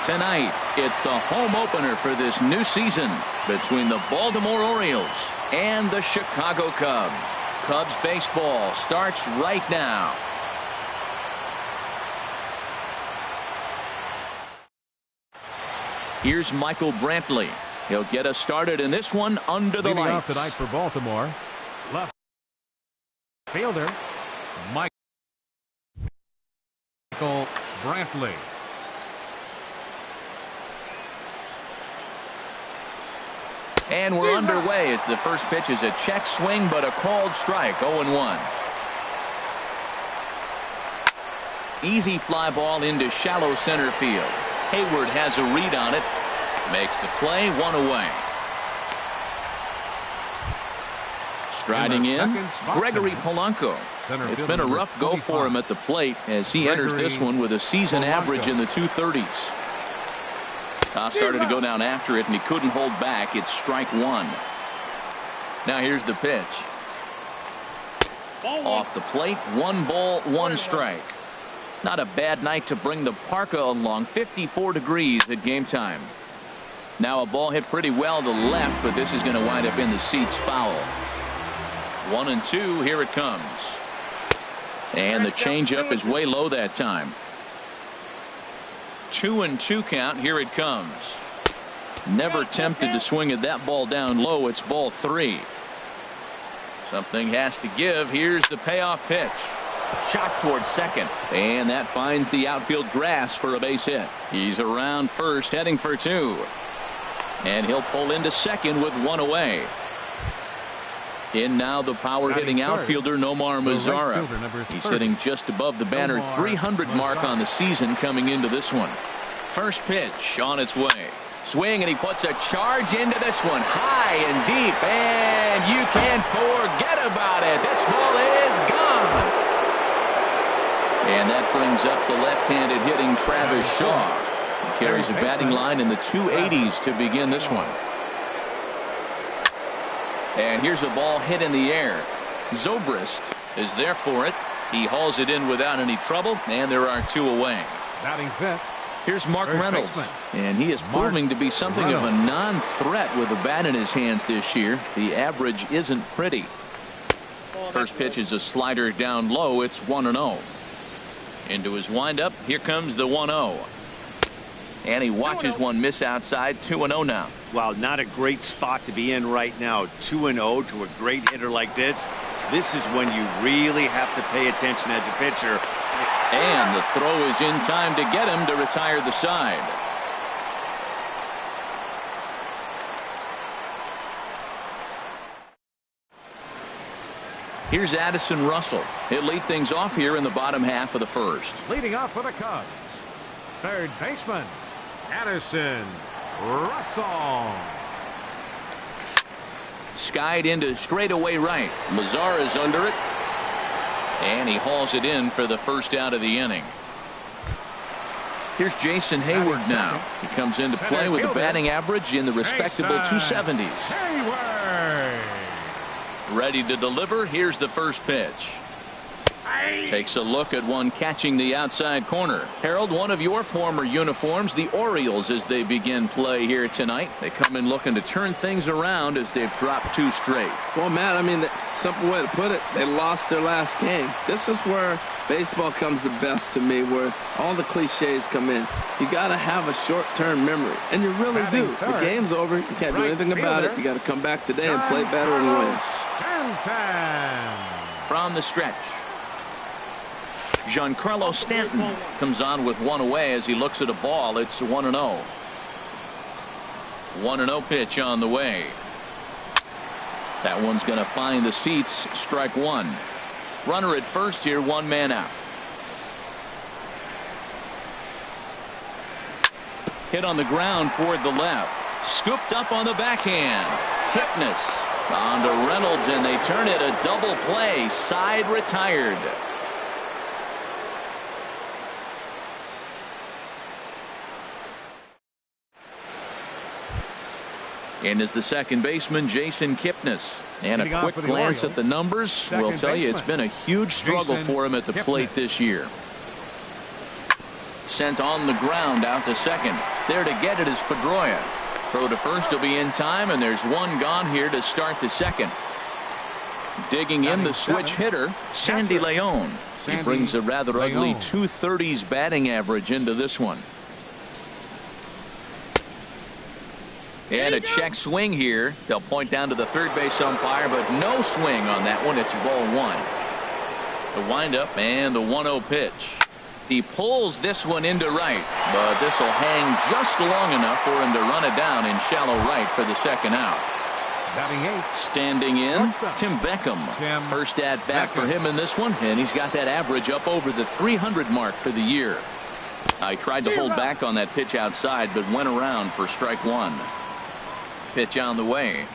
Tonight, it's the home opener for this new season between the Baltimore Orioles and the Chicago Cubs. Cubs baseball starts right now. Here's Michael Brantley. He'll get us started in this one under the Leading lights. off tonight for Baltimore, left fielder Michael Brantley. And we're underway as the first pitch is a check swing, but a called strike, 0-1. Easy fly ball into shallow center field. Hayward has a read on it. Makes the play, 1 away. Striding in, Gregory Polanco. It's been a rough go for him at the plate as he enters this one with a season average in the 230s. Started to go down after it, and he couldn't hold back. It's strike 1. Now here's the pitch. Off the plate, 1 ball, 1 strike. Not a bad night to bring the parka along. 54 degrees at game time. Now a ball hit pretty well to left, but this is going to wind up in the seats foul. 1-2, here it comes. And the changeup is way low that time. 2-2 count. Here it comes. Never tempted to swing at that ball down low. It's ball 3. Something has to give. Here's the payoff pitch. Shot towards second, and that finds the outfield grass for a base hit. He's around first, heading for 2, and he'll pull into second with 1 away. In now the power hitting outfielder Nomar Mazara. He's sitting just above the banner 300 mark on the season coming into this one. First pitch on its way. Swing, and he puts a charge into this one, high and deep, and you can't forget about it. This ball is gone. And that brings up the left-handed hitting Travis Shaw. He carries a batting line in the 280s to begin this one. And here's a ball hit in the air. Zobrist is there for it. He hauls it in without any trouble, and there are 2 away. Batting fifth. Here's Mark Reynolds, and he is proving to be something of a non-threat with a bat in his hands this year. The average isn't pretty. First pitch is a slider down low. It's 1-0. Into his windup, here comes the 1-0. And he watches one miss outside. 2-0 now. Wow, not a great spot to be in right now. 2-0 to a great hitter like this. This is when you really have to pay attention as a pitcher. And the throw is in time to get him to retire the side. Here's Addison Russell. He'll lead things off here in the bottom half of the first. Leading off for the Cubs, third baseman Addison Russell. Skied into straightaway right. Mazara's under it. And he hauls it in for the first out of the inning. Here's Jason Hayward now. He comes into play with a batting average in the respectable 270s. Hayward. Ready to deliver. Here's the first pitch. Takes a look at one catching the outside corner. Harold, one of your former uniforms, the Orioles, as they begin play here tonight. They come in looking to turn things around as they've dropped 2 straight. Well, Matt, I mean, the simple way to put it, they lost their last game. This is where baseball comes the best to me, where all the cliches come in. You got to have a short-term memory, and you really do. The game's over. You can't do anything about it. You got to come back today and play better and win. From the stretch, Giancarlo Stanton comes on with 1 away as he looks at a ball. It's 1-0. 1-0 pitch on the way. That one's going to find the seats. Strike 1. Runner at first here, 1 man out. Hit on the ground toward the left. Scooped up on the backhand. Kipnis on to Reynolds, and they turn it a double play. Side retired. In is the second baseman, Jason Kipnis. And a quick glance at the numbers will tell you it's been a huge struggle for him at the plate this year. It's sent on the ground out to second. There to get it is Pedroia. Throw to first will be in time, and there's one gone here to start the second. Digging in the switch hitter, Sandy Leon. He brings a rather ugly 230s batting average into this one. And a check swing here. They'll point down to the third base umpire, but no swing on that one. It's ball one. The windup and the 1-0 pitch. He pulls this one into right, but this will hang just long enough for him to run it down in shallow right for the second out. Batting eighth. Standing in, Tim Beckham. First at bat for him in this one, and he's got that average up over the 300 mark for the year. I tried to hold back on that pitch outside, but went around for strike one. Pitch on the way.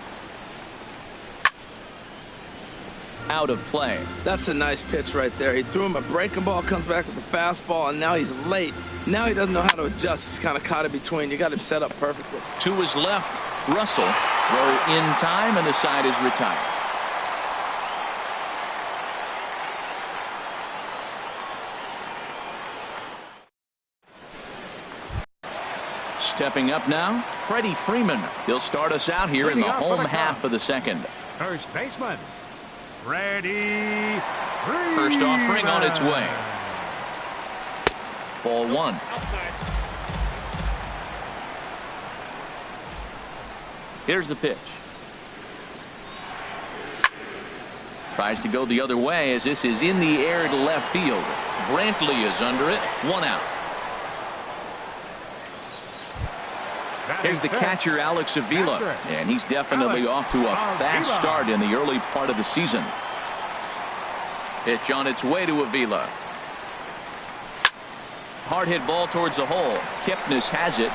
Out of play. That's a nice pitch right there. He threw him a breaking ball, comes back with the fastball, and now he's late. Now he doesn't know how to adjust. He's kind of caught in between. You got him set up perfectly. To his left, Russell. Throw in time, and the side is retired. Stepping up now, Freddie Freeman. He'll start us out here in the home half of the second. First baseman, Freddie Freeman. First offering on its way. Ball one. Here's the pitch. Tries to go the other way as this is in the air to left field. Brantley is under it. One out. Here's the catcher, Alex Avila, and he's definitely off to a fast start in the early part of the season. Pitch on its way to Avila. Hard hit ball towards the hole. Kipnis has it.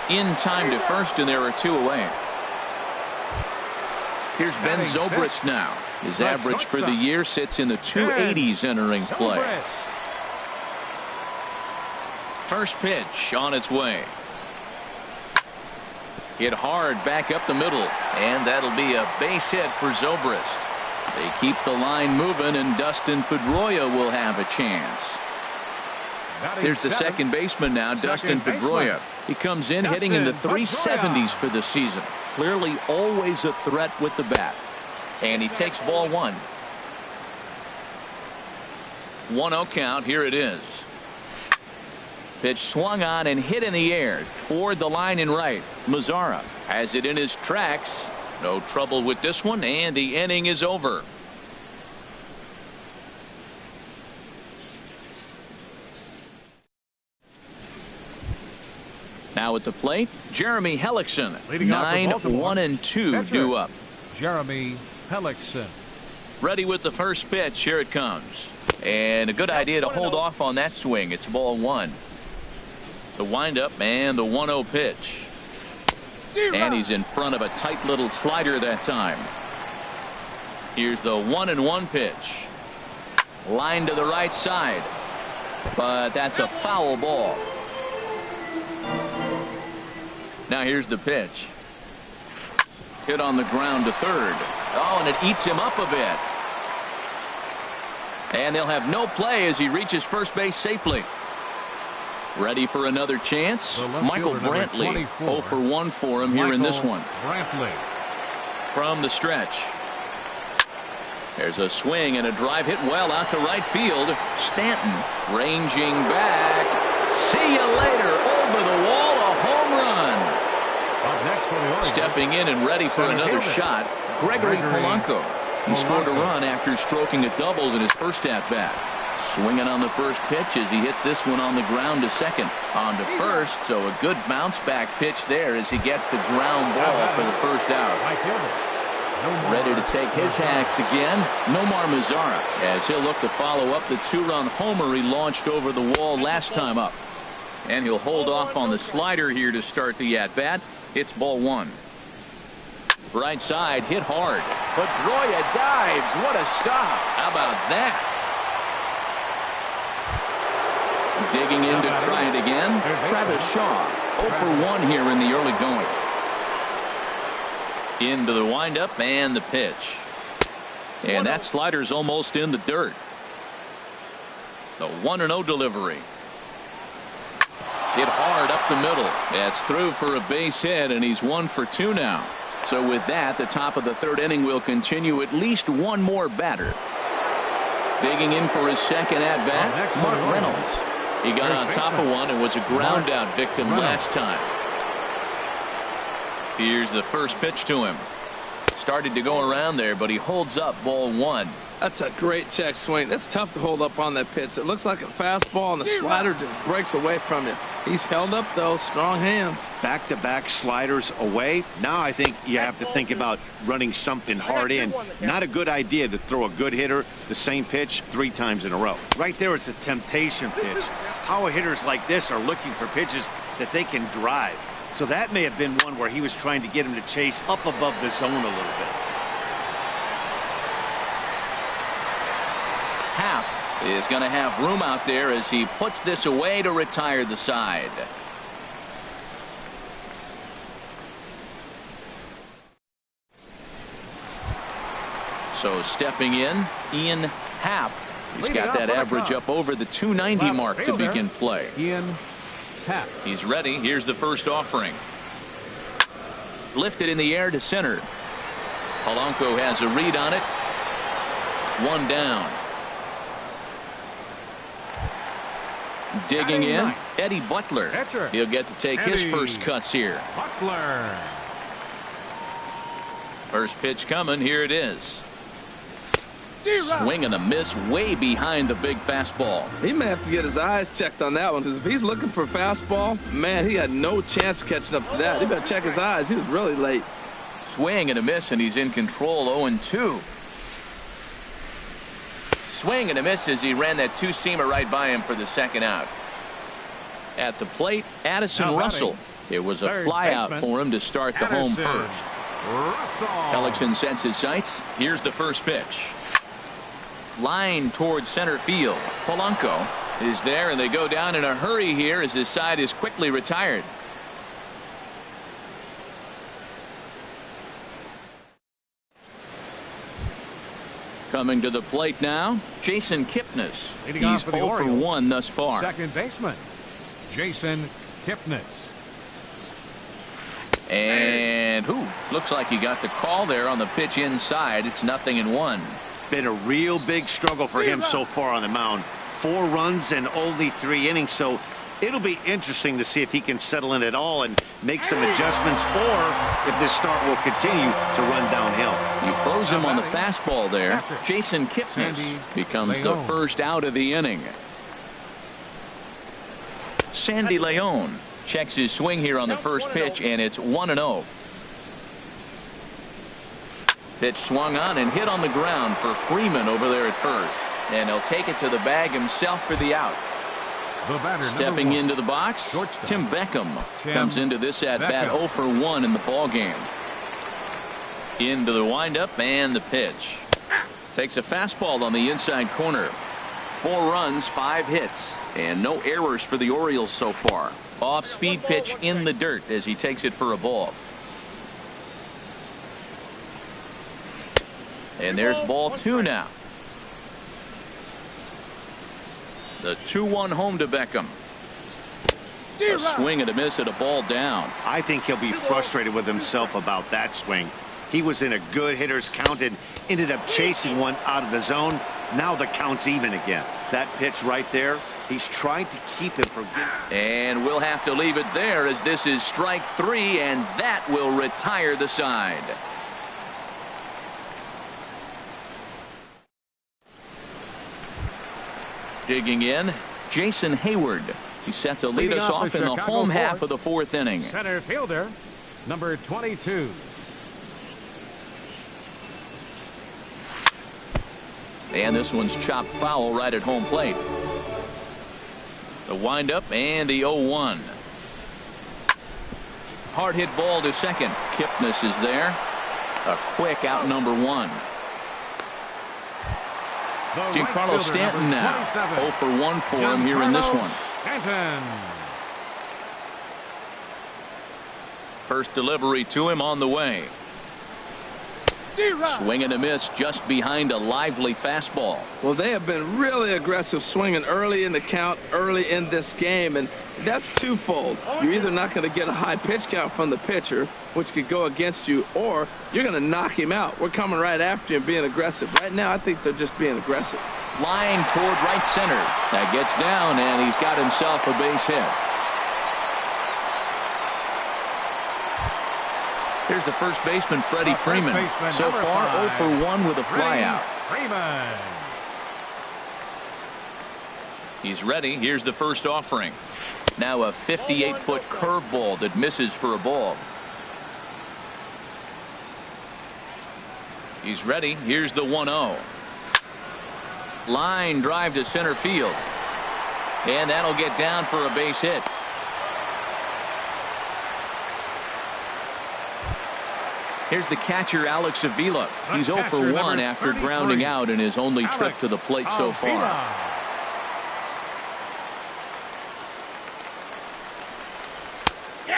In time to first, and there are two away. Here's Ben Zobrist now. His average for the year sits in the 280s entering play. First pitch on its way. Hit hard back up the middle, and that'll be a base hit for Zobrist. They keep the line moving, and Dustin Pedroia will have a chance. Here's the second baseman now, Dustin Pedroia. He comes in hitting in the 370s for the season. Clearly always a threat with the bat. And he takes ball one. 1-0 count. Here it is. Pitch swung on and hit in the air toward the line in right. Mazzara has it in his tracks. No trouble with this one, and the inning is over. Now at the plate, Jeremy Hellickson. 9-1-2 due up. Jeremy Hellickson. Ready with the first pitch. Here it comes. And a good idea to hold off on that swing. It's ball one. The windup and the 1-0 pitch. And he's in front of a tight little slider that time. Here's the 1-1 pitch. Line to the right side. But that's a foul ball. Now here's the pitch. Hit on the ground to third. Oh, and it eats him up a bit. And they'll have no play as he reaches first base safely. Ready for another chance? Michael Brantley. 0 for 1 for him here in this one. Brantley. From the stretch. There's a swing and a drive hit well out to right field. Stanton ranging back. See you later. Over the wall, a home run. Up next for the Orioles. Stepping in and ready for another shot, Gregory Polanco. He scored a run after stroking a double in his first at-bat. Swinging on the first pitch as he hits this one on the ground to second. On to first, so a good bounce back pitch there as he gets the ground ball for the first out. Ready to take his hacks again, Nomar Mazzara, as he'll look to follow up the two-run homer he launched over the wall last time up. And he'll hold off on the slider here to start the at-bat. It's ball one. Right side, hit hard. Pedroia dives. What a stop. How about that? Digging in to try it again. Travis Shaw. 0 for 1 here in the early going. Into the windup and the pitch. And that slider's almost in the dirt. The 1-0 delivery. Hit hard up the middle. That's through for a base hit, and he's 1 for 2 now. So with that, the top of the third inning will continue. At least one more batter. Digging in for his second at-bat, Mark Reynolds. He got on top of one and was a ground-out victim last time. Here's the first pitch to him. Started to go around there, but he holds up ball 1. That's a great check swing. That's tough to hold up on that pitch. It looks like a fastball, and the slider just breaks away from it. He's held up, though. Strong hands. Back-to-back sliders away. Now I think you have to think about running something hard in. Not a good idea to throw a good hitter the same pitch 3 times in a row. Right there is a temptation pitch. Power hitters like this are looking for pitches that they can drive. So that may have been one where he was trying to get him to chase up above the zone a little bit. Happ is going to have room out there as he puts this away to retire the side. So stepping in, Ian Happ. He's got that average up over the 290 mark to begin play. Ian Happ. He's ready. Here's the first offering. Lifted in the air to center. Polanco has a read on it. 1 down. Digging in, Eddie Butler. He'll get to take his first cuts here. Butler. First pitch coming. Here it is. Swing and a miss way behind the big fastball. He may have to get his eyes checked on that one, because if he's looking for a fastball, man, he had no chance of catching up to that. He better check his eyes. He was really late. Swing and a miss, and he's in control. 0-2. Swing and a miss as he ran that 2-seamer right by him for the second out. At the plate, Addison Russell. It was a flyout for him to start the home first. Hellickson sets his sights. Here's the first pitch. Line towards center field. Polanco is there, and they go down in a hurry here as his side is quickly retired. Coming to the plate now, Jason Kipnis. He's 0 for 1 thus far. Second baseman, Jason Kipnis. And looks like he got the call there on the pitch inside. It's 0-1. Been a real big struggle for him so far on the mound. 4 runs and only 3 innings, so it'll be interesting to see if he can settle in at all and make some adjustments, or if this start will continue to run downhill. You froze him on the fastball there. Jason Kipnis becomes the first out of the inning. Sandy Leon checks his swing here on the first pitch, and it's 1-0. Pitch swung on and hit on the ground for Freeman over there at first. And he'll take it to the bag himself for the out. Stepping into the box, Tim Beckham comes into this at-bat 0 for 1 in the ballgame. Into the windup and the pitch. Takes a fastball on the inside corner. 4 runs, 5 hits, and no errors for the Orioles so far. Off-speed pitch in the dirt as he takes it for a ball. And there's ball 2 now. The 2-1 home to Beckham. A swing and a miss at a ball down. I think he'll be frustrated with himself about that swing. He was in a good hitter's count and ended up chasing one out of the zone. Now the count's even again. That pitch right there, he's trying to keep him from getting. And we'll have to leave it there as this is strike 3, and that will retire the side. Digging in, Jason Hayward. He's set to lead us off in the home half of the 4th inning. Center fielder, number 22. And this one's chopped foul right at home plate. The windup and the 0-1. Hard hit ball to second. Kipnis is there. A quick out number 1. Giancarlo Stanton now 0 for 1 for him here in this one. First delivery to him on the way. Swing and a miss just behind a lively fastball. Well, they have been really aggressive swinging early in the count, early in this game, and that's twofold. You're either not going to get a high pitch count from the pitcher, which could go against you, or you're going to knock him out. We're coming right after him, being aggressive. Right now, I think they're just being aggressive. Line toward right center. That gets down, and he's got himself a base hit. Here's the first baseman, Freddie Freeman. So far, 0 for 1 with a flyout. Freeman. He's ready. Here's the first offering. Now a 58-foot curveball that misses for a ball. He's ready. Here's the 1-0. Line drive to center field. And that'll get down for a base hit. Here's the catcher, Alex Avila. He's 0 for 1 after grounding out in his only trip to the plate so far.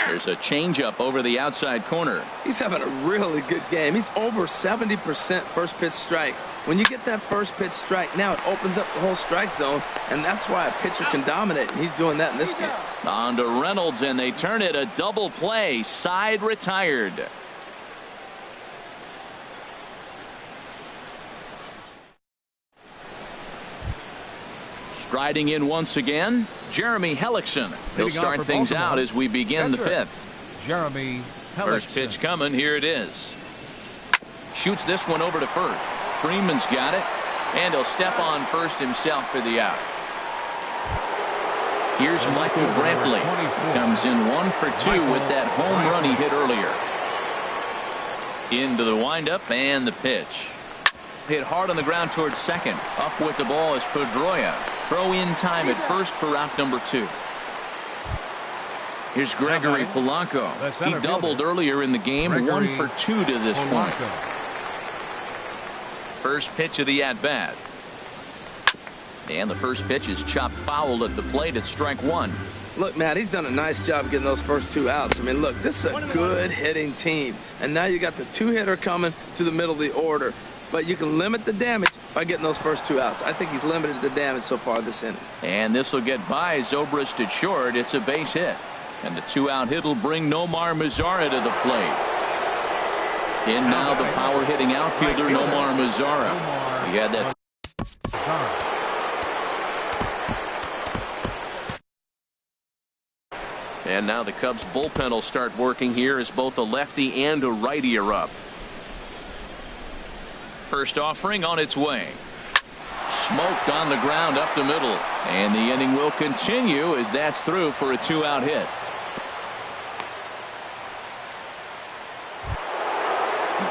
There's a changeup over the outside corner. He's having a really good game. He's over 70% first pitch strike. When you get that first pitch strike, now it opens up the whole strike zone, and that's why a pitcher can dominate, and he's doing that in this game. On to Reynolds, and they turn it a double play. Side retired. Striding in once again, Jeremy Hellickson. He'll start things out as we begin the fifth. Jeremy Hellickson. First pitch coming. Here it is. Shoots this one over to first. Freeman's got it, and he'll step on first himself for the out. Here's Michael Brantley. Comes in 1 for 2 with that home run he hit earlier. Into the windup and the pitch. Hit hard on the ground towards second. Up with the ball is Pedroia. Throw in time at first for out number 2. Here's Gregory Polanco. He doubled earlier in the game. 1 for 2 to this point. First pitch of the at-bat. And the first pitch is chopped foul at the plate at strike 1. Look, Matt, he's done a nice job getting those first 2 outs. I mean, look, this is a good hitting team. And now you got the 2-hitter coming to the middle of the order. But you can limit the damage by getting those first 2 outs. I think he's limited the damage so far this inning. And this will get by Zobrist at short. It's a base hit. And the 2-out hit will bring Nomar Mazara to the plate. In now the power hitting outfielder Nomar Mazara. He had that. And now the Cubs bullpen will start working here as both a lefty and a righty are up. First offering on its way. Smoked on the ground up the middle. And the inning will continue as that's through for a 2-out hit.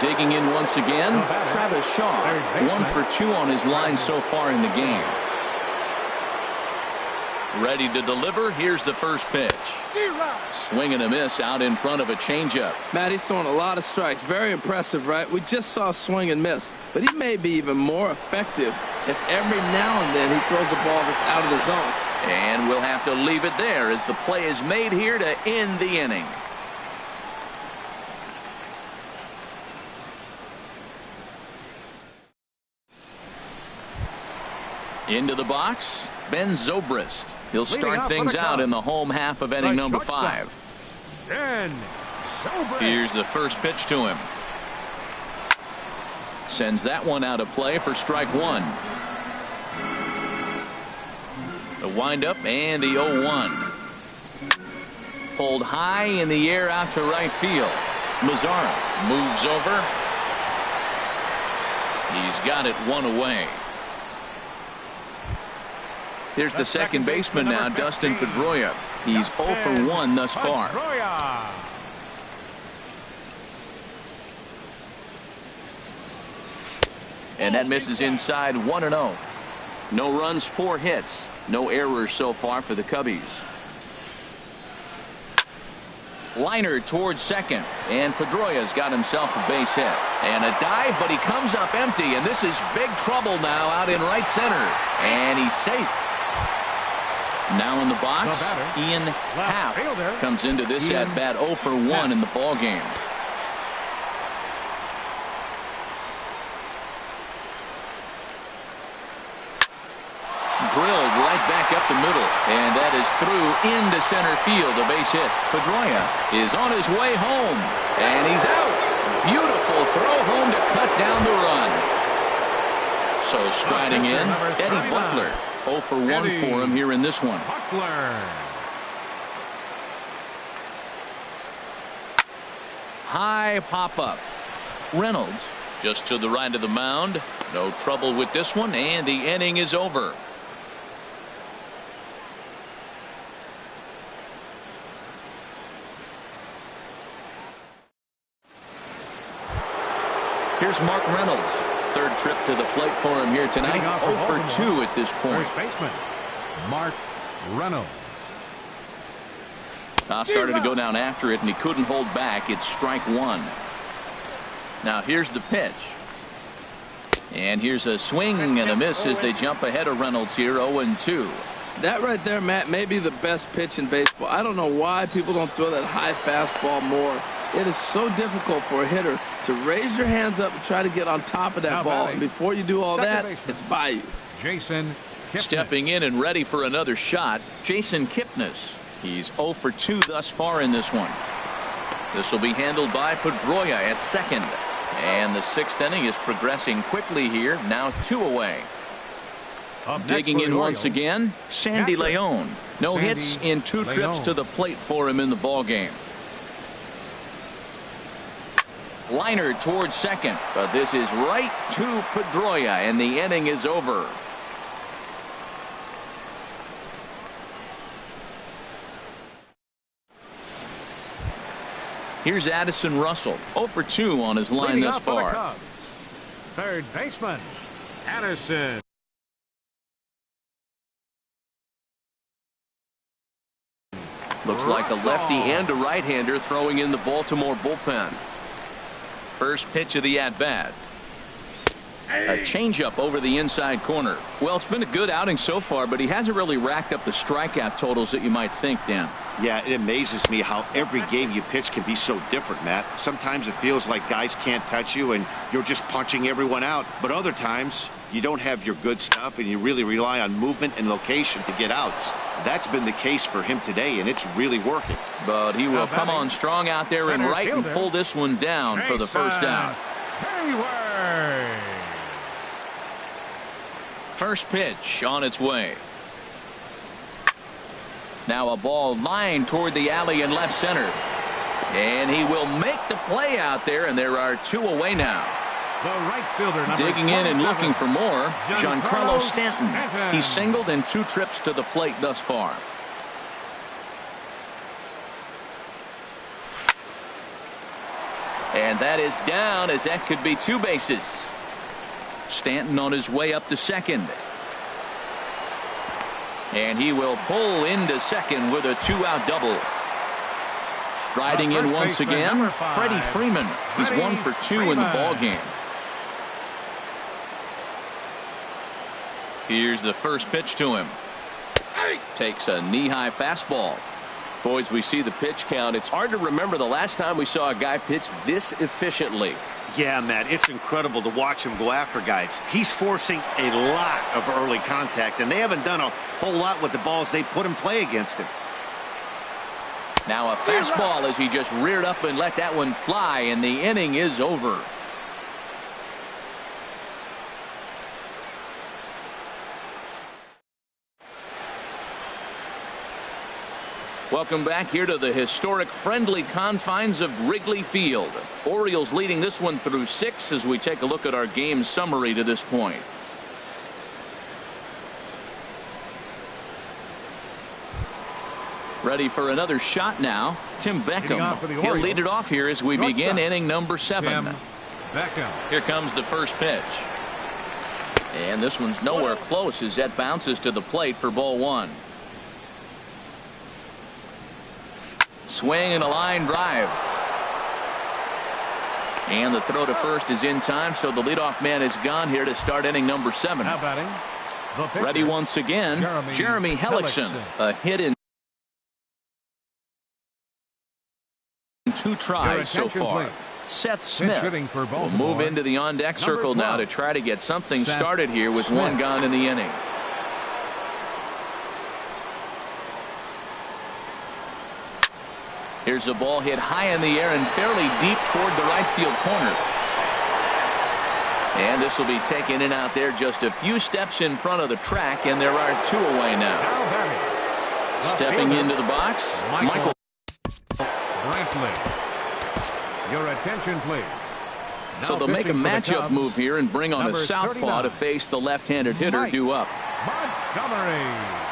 Digging in once again, Travis Shaw. 1 for 2 on his line so far in the game. Ready to deliver. Here's the first pitch. Swing and a miss out in front of a changeup. Matt, he's throwing a lot of strikes. Very impressive, right? We just saw swing and miss. But he may be even more effective if every now and then he throws a ball that's out of the zone. And we'll have to leave it there as the play is made here to end the inning. Into the box, Ben Zobrist. He'll start things out in the home half of inning number 5. Here's the first pitch to him. Sends that one out of play for strike 1. The windup and the 0-1. Pulled high in the air out to right field. Mazara moves over. He's got it 1 away. Here's the second baseman now, Dustin Pedroia. He's 0 for 1 thus far. And that misses inside 1-0. No runs, 4 hits. No errors so far for the Cubbies. Liner towards second. And Pedroia's got himself a base hit. And a dive, but he comes up empty. And this is big trouble now out in right center. And he's safe. Now in the box, Ian Happ comes into this at bat 0 for 1 in the ball game. drilled right back up the middle, and that is through into center field. A base hit. Pedroia is on his way home, and he's out. Beautiful throw home to cut down the run. So striding in, Eddie Butler. 0 for 1 for him here in this one. Butler. High pop-up. Reynolds just to the right of the mound. No trouble with this one, and the inning is over. Here's Mark Reynolds. Third trip to the plate for him here tonight. 0 for 2 at this point. First baseman, Mark Reynolds. Started to go down after it, and he couldn't hold back. It's strike one. Now here's the pitch. And here's a swing and a miss as they jump ahead of Reynolds here, 0-2. That right there, Matt, may be the best pitch in baseball. I don't know why people don't throw that high fastball more. It is so difficult for a hitter to raise your hands up and try to get on top of that ball. And before you do all that, it's by you. Jason Kipnis. Stepping in and ready for another shot, Jason Kipnis. He's 0 for 2 thus far in this one. This will be handled by Pedroia at second. And the sixth inning is progressing quickly here. Now 2 away. Digging in once again, Sandy Leon. No hits in 2 trips to the plate for him in the ball game. Liner towards second, but this is right to Pedroia, and the inning is over. Here's Addison Russell, 0 for 2 on his line thus far. Third baseman, Addison. Looks like a lefty and a right-hander throwing in the Baltimore bullpen. First pitch of the at-bat. A changeup over the inside corner. Well, it's been a good outing so far, but he hasn't really racked up the strikeout totals that you might think, Dan. Yeah, it amazes me how every game you pitch can be so different, Matt. Sometimes it feels like guys can't touch you and you're just punching everyone out. But other times, you don't have your good stuff and you really rely on movement and location to get outs. That's been the case for him today, and it's really working. But he will come on strong out there in right and pull this one down for the first out. First pitch on its way. Now a ball lined toward the alley in left center. And he will make the play out there, and there are 2 away now. The right fielder, digging in and looking for more, Giancarlo Stanton. He's singled in 2 trips to the plate thus far. And that is down, as that could be 2 bases. Stanton on his way up to second. And he will pull into second with a 2-out double. Striding in once again, Freddie Freeman. He's 1 for 2 in the ball game. Here's the first pitch to him. Takes a knee-high fastball. Boys, we see the pitch count. It's hard to remember the last time we saw a guy pitch this efficiently. Yeah, Matt, it's incredible to watch him go after guys. He's forcing a lot of early contact, and they haven't done a whole lot with the balls they put in play against him. Now a fastball as he just reared up and let that one fly, and the inning is over. Welcome back here to the historic friendly confines of Wrigley Field. Orioles leading this one through 6 as we take a look at our game summary to this point. Ready for another shot now. Tim Beckham. He'll lead it off here as we begin inning number 7. Tim Beckham. Here comes the first pitch. And this one's nowhere close as that bounces to the plate for ball 1. Swing and a line drive. And the throw to first is in time, so the leadoff man is gone here to start inning number 7. Now batting, the pitcher, ready once again, Jeremy Hellickson. A hit in 2 tries so far. Please. Seth Smith will move into the on-deck circle now to try to get something started here with 1 gone in the inning. Here's a ball hit high in the air and fairly deep toward the right field corner. And this will be taken in out there just a few steps in front of the track, and there are 2 away now. Stepping into the box, Michael Brantley. Your attention, please. So they'll make a matchup move here and bring on a southpaw to face the left-handed hitter due up. Montgomery.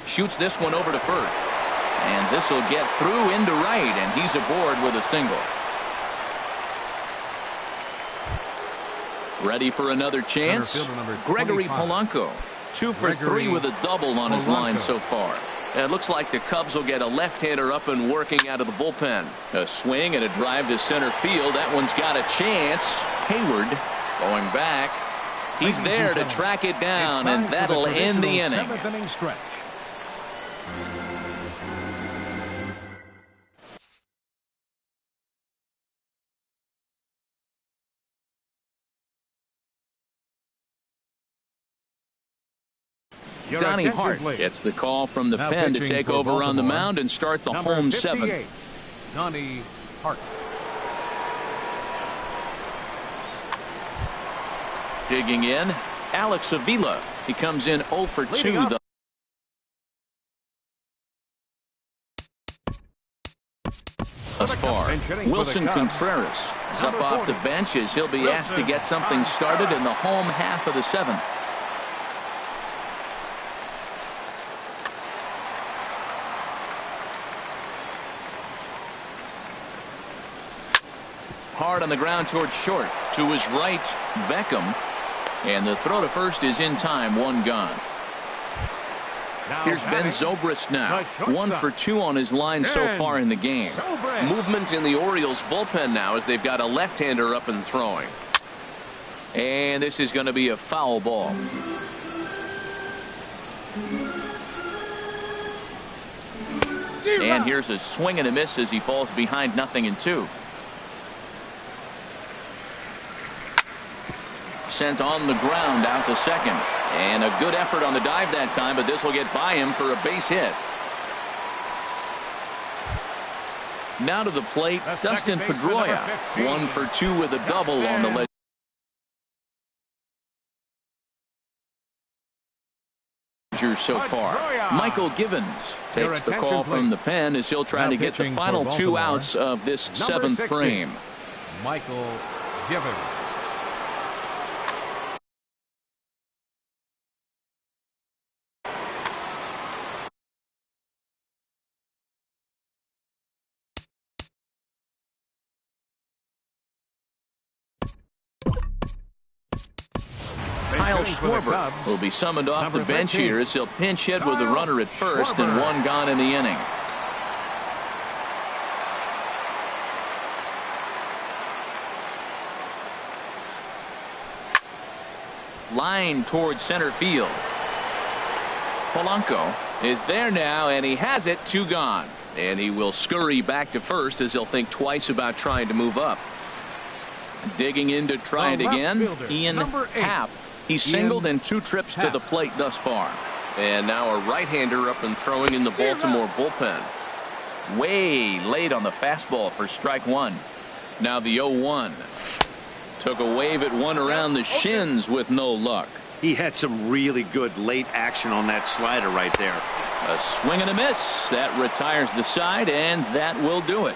Shoots this one over to first. And this will get through into right, and he's aboard with a single. Ready for another chance. Gregory Polanco, 2 for 3 with a double on his line so far. It looks like the Cubs will get a left-hander up and working out of the bullpen. A swing and a drive to center field. That one's got a chance. Hayward going back. He's there to track it down, and that'll end the inning. Donnie Hart gets the call from the pen to take over on the mound and start the home 7th. Donnie Hart. Digging in, Alex Avila. He comes in 0 for 2. Thus far, Wilson Contreras is up off the bench as he'll be asked to get something started in the home half of the 7th. Hard on the ground towards short. To his right, Beckham. And the throw to first is in time. 1 gone. Here's Ben Zobrist now. 1 for 2 on his line so far in the game. Movement in the Orioles bullpen now as they've got a left-hander up and throwing. And this is going to be a foul ball. And here's a swing and a miss as he falls behind 0-2. Sent on the ground out to second. And a good effort on the dive that time, but this will get by him for a base hit. Now to the plate, Dustin Pedroia. 1 for 2 with a double on the ledger so far. Michael Givens takes the call from the pen as he'll try to get the final 2 outs of this 7th frame. Michael Givens. Kyle Schwarber will be summoned off the bench here as he'll pinch hit with the runner at first and 1 gone in the inning. Line towards center field. Polanco is there now, and he has it. 2 gone. And he will scurry back to first as he'll think twice about trying to move up. Digging in to try it again, Ian Happ. He's singled in 2 trips to the plate thus far. And now a right-hander up and throwing in the Baltimore bullpen. Way late on the fastball for strike 1. Now the 0-1. Took a wave at one around the shins with no luck. He had some really good late action on that slider right there. A swing and a miss. That retires the side, and that will do it.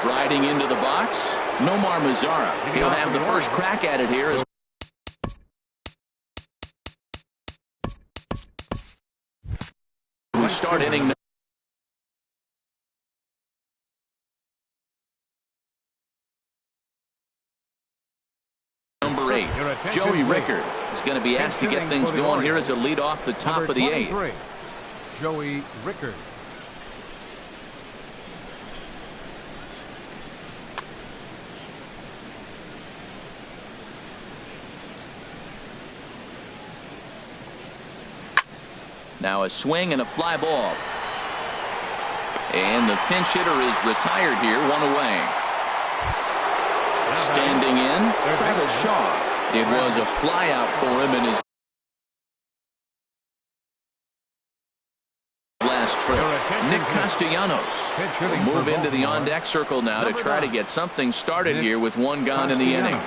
Striding into the box, Nomar Mazara. He'll have the first crack at it here. We start inning number 8. Joey Rickard is going to be asked to get things going here as a lead off the top of the 8th. Joey Rickard. Now a swing and a fly ball. And the pinch hitter is retired here, one away. Standing in, Travis Shaw. It was a fly out for him in his last trip. Nick Castellanos will move into the on-deck circle now to try to get something started here with one gone in the inning.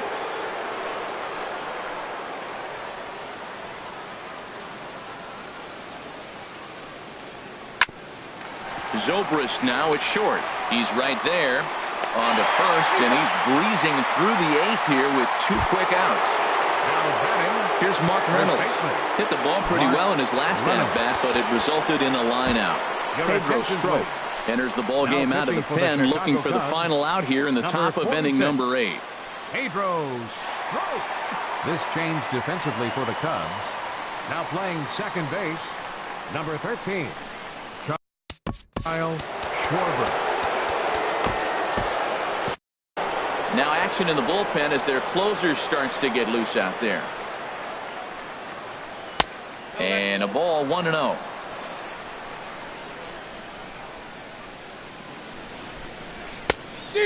Zobrist now at short. He's right there on to first, and he's breezing through the eighth here with 2 quick outs. Here's Mark Reynolds. Hit the ball pretty well in his last at-bat, but it resulted in a line out. Pedro Strop enters the ball game out of the pen, looking for the final out here in the top of inning number 8. Pedro Strop. This change defensively for the Cubs. Now playing second base, number 13. Kyle Schwarber. Now action in the bullpen as their closer starts to get loose out there. And a ball, 1-0.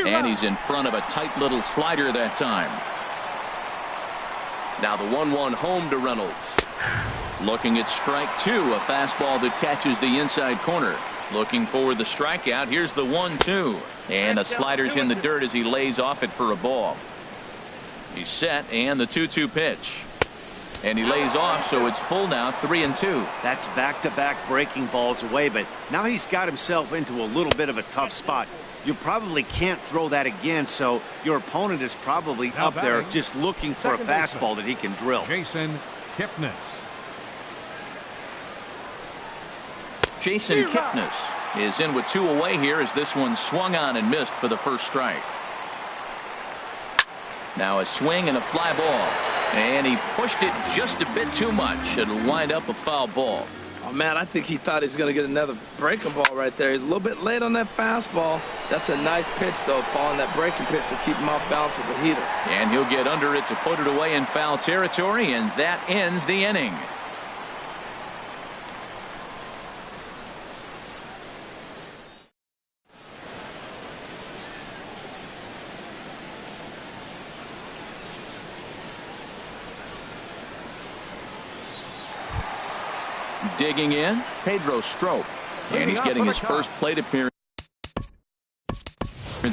And he's in front of a tight little slider that time. Now the 1-1 home to Reynolds. Looking at strike 2, a fastball that catches the inside corner. Looking for the strikeout. Here's the 1-2. And the slider's in the dirt as he lays off it for a ball. He's set, and the 2-2 pitch. And he lays off, so it's full now, 3-2. That's back-to-back breaking balls away, but now he's got himself into a little bit of a tough spot. You probably can't throw that again, so your opponent is probably up there just looking for a fastball that he can drill. Jason Kipnis. Jason Kipnis is in with 2 away here as this one swung on and missed for the first strike. Now a swing and a fly ball. And he pushed it just a bit too much. It'll wind up a foul ball. Oh, man, I think he thought he was going to get another breaking ball right there. He's a little bit late on that fastball. That's a nice pitch, though, following that breaking pitch to keep him off balance with the heater. And he'll get under it to put it away in foul territory, and that ends the inning. Digging in, Pedro Strop. And he's getting his first plate appearance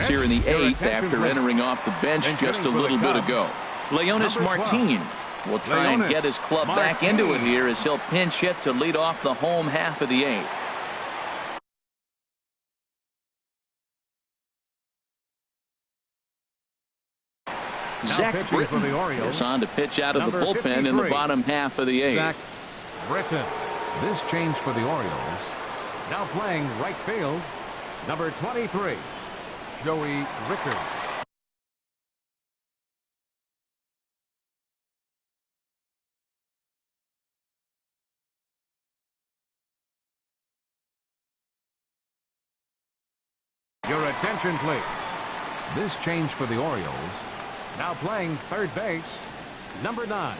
here in the 8th after entering off the bench just a little bit ago. Leonis Martin will try and get his club back into it here as he'll pinch hit to lead off the home half of the 8th. Zach Britton is on to pitch out of the bullpen in the bottom half of the 8th. Zach Britton. This change for the Orioles. Now playing right field, number 23, Joey Rickard. Your attention, please. This change for the Orioles. Now playing third base, number 9.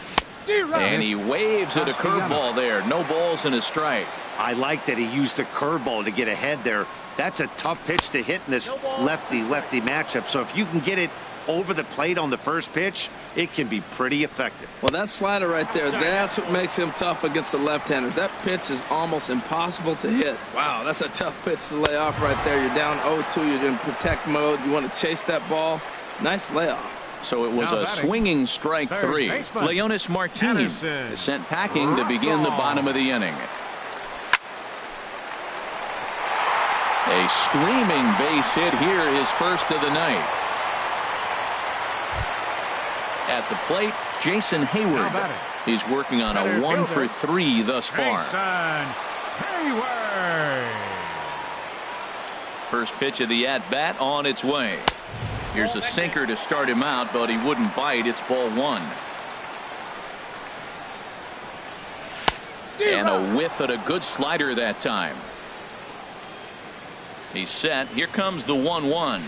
And he waves at a curveball there. No balls and a strike. I like that he used the curveball to get ahead there. That's a tough pitch to hit in this lefty-lefty matchup. So if you can get it over the plate on the first pitch, it can be pretty effective. Well, that slider right there, that's what makes him tough against the left-handers. That pitch is almost impossible to hit. Wow, that's a tough pitch to lay off right there. You're down 0-2. You're in protect mode. You want to chase that ball. Nice layoff. So it was a swinging strike 3. Leonis Martin is sent packing to begin the bottom of the inning. A screaming base hit here, his first of the night. At the plate, Jason Hayward. He's working on a 1-for-3 thus far. First pitch of the at-bat on its way. Here's a sinker to start him out, but he wouldn't bite. It's ball 1. And a whiff at a good slider that time. He's set. Here comes the 1-1.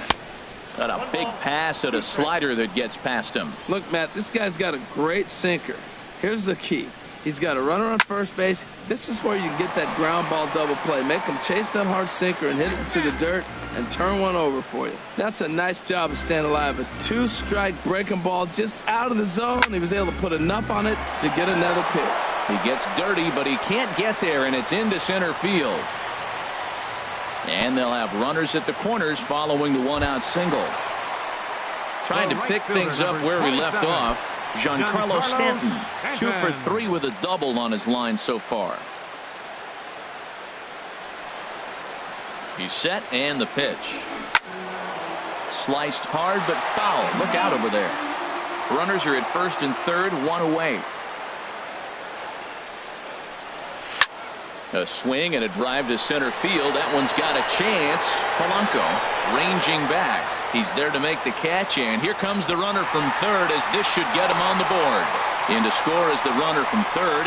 Got a big pass at a slider that gets past him. Look, Matt, this guy's got a great sinker. Here's the key. He's got a runner on first base. This is where you get that ground ball double play. Make him chase that hard sinker and hit it into the dirt and turn one over for you. That's a nice job of staying alive. A 2-strike breaking ball just out of the zone. He was able to put enough on it to get another pick. He gets dirty, but he can't get there, and it's into center field. And they'll have runners at the corners following the one-out single. Trying to pick things up where he left off. Giancarlo Stanton, 2 for 3 with a double on his line so far. He's set, and the pitch. Sliced hard, but foul. Look out over there. Runners are at first and third, 1 away. A swing and a drive to center field. That one's got a chance. Polanco ranging back. He's there to make the catch, and here comes the runner from third as this should get him on the board. In to score is the runner from third.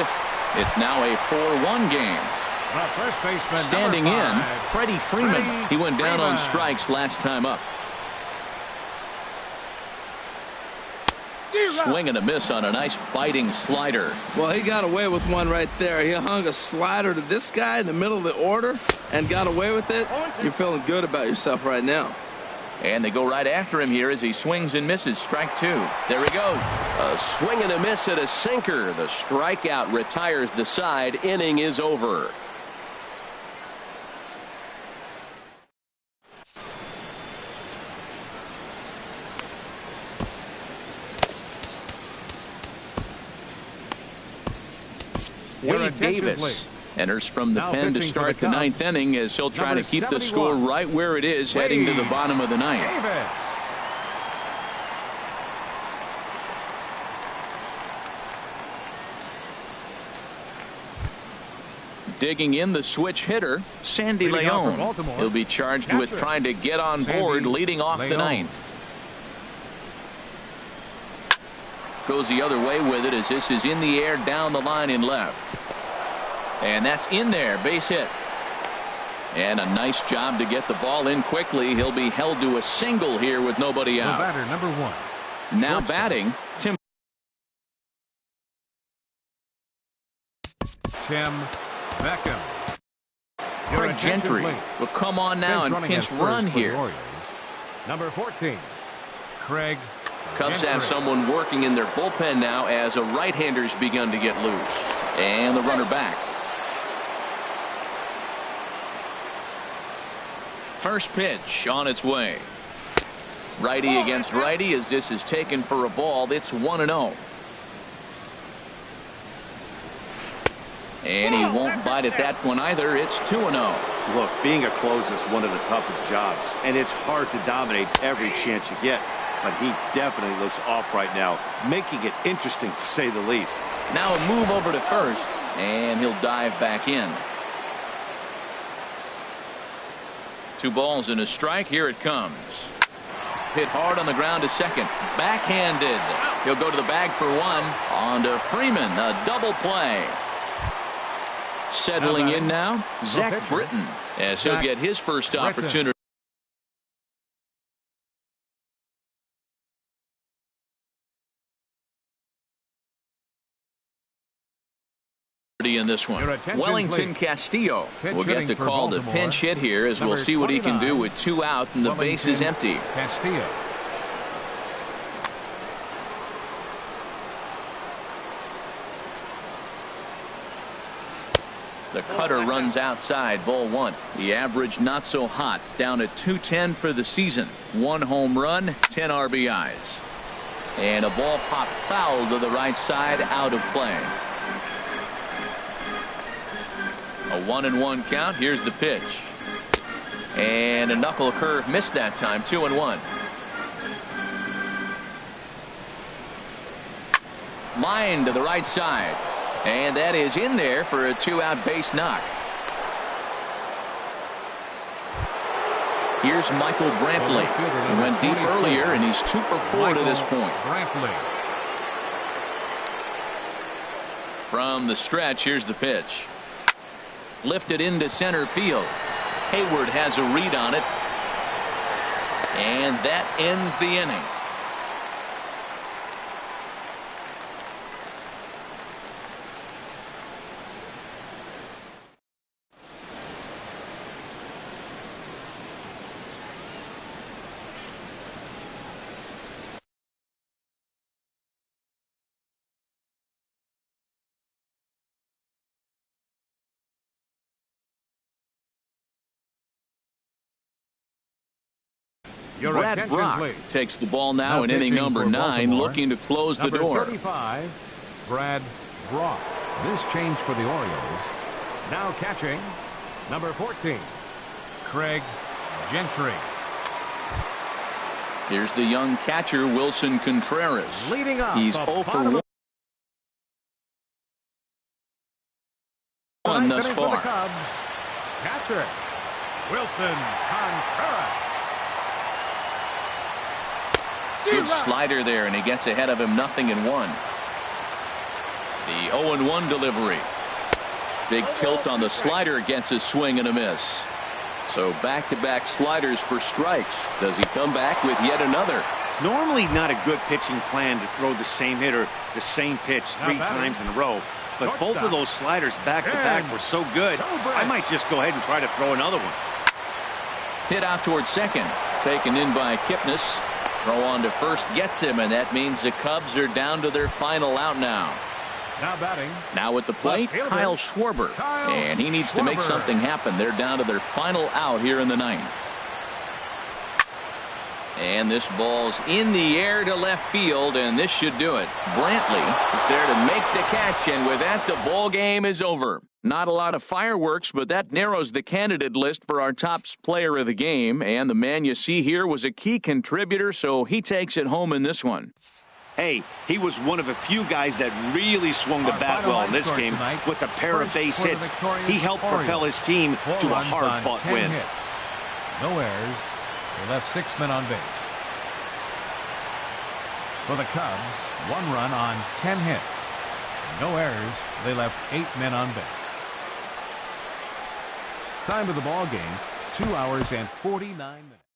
It's now a 4-1 game. Standing in, Freddie Freeman. He went down on strikes last time up. Swing and a miss on a nice biting slider. Well, he got away with one right there. He hung a slider to this guy in the middle of the order and got away with it. You're feeling good about yourself right now. And they go right after him here as he swings and misses. Strike 2. There he goes. A swing and a miss at a sinker. The strikeout retires the side. Inning is over. Wade Davis enters from the pen to start the ninth inning as he'll try to keep the score right where it is heading to the bottom of the ninth. Digging in the switch hitter, Sandy Leon. He'll be charged with trying to get on board leading off the ninth. Goes the other way with it as this is in the air down the line in left. And that's in there, base hit. And a nice job to get the ball in quickly. He'll be held to a single here with nobody out. Batter number 1. Now batting, Tim Beckham. Craig Gentry will come on now and pinch run here. Number 14, Craig Cubs have someone working in their bullpen now as a right-hander's begun to get loose. And the runner back. First pitch on its way. Righty against righty as this is taken for a ball. It's 1-0. And he won't bite at that one either. It's 2-0. Look, being a closer is one of the toughest jobs, and it's hard to dominate every chance you get. But he definitely looks off right now, making it interesting to say the least. Now a move over to first, and he'll dive back in. 2 balls and a strike. Here it comes. Hit hard on the ground to second. Backhanded. He'll go to the bag for one. On to Freeman. A double play. Settling in now, Zach Britton, as he'll get his first opportunity. In this one, Wellington Castillo will get the call to pinch hit here as we'll see what he can do with 2 out and the base is empty. Castillo. The cutter runs outside, ball 1. The average not so hot, down at 210 for the season. 1 home run, 10 RBIs. And a ball popped foul to the right side, out of play. A 1-1 count. Here's the pitch. And a knuckle curve missed that time. 2-1. Line to the right side. And that is in there for a 2-out base knock. Here's Michael Brantley. He went deep earlier and he's 2 for 4 to this point. From the stretch, here's the pitch. Lifted into center field. Hayward has a read on it. And that ends the inning. Your Brad attention, Brock please. takes the ball now in inning pitching number for 9, Baltimore, looking to close the number door. 35, Brad Brock. This change for the Orioles. Now catching, number 14, Craig Gentry. Here's the young catcher, Wilson Contreras. Leading up, He's the 0 for bottom 1 thus inning for the far. Cubs. Catcher, Wilson Contreras. Good slider there, and he gets ahead of him, 0-1. The 0-1 delivery. Big tilt on the slider, gets a swing and a miss. So back-to-back sliders for strikes. Does he come back with yet another? Normally not a good pitching plan to throw the same hitter the same pitch 3 times in a row. But both of those sliders back-to-back were so good, I might just go ahead and try to throw another one. Hit out towards second. Taken in by Kipnis. Throw on to first gets him, and that means the Cubs are down to their final out now. Now batting. Now at the plate, Kyle Schwarber. And he needs to make something happen. They're down to their final out here in the 9th. And this ball's in the air to left field, and this should do it. Brantley is there to make the catch, and with that, the ball game is over. Not a lot of fireworks, but that narrows the candidate list for our top player of the game. And the man you see here was a key contributor, so he takes it home in this one. Hey, he was one of a few guys that really swung the bat well in this game with a pair of base hits. He helped propel his team to a hard-fought win. No errors. They left 6 men on base. For the Cubs, 1 run on 10 hits. No errors. They left 8 men on base. Time of the ball game, 2 hours and 49 minutes.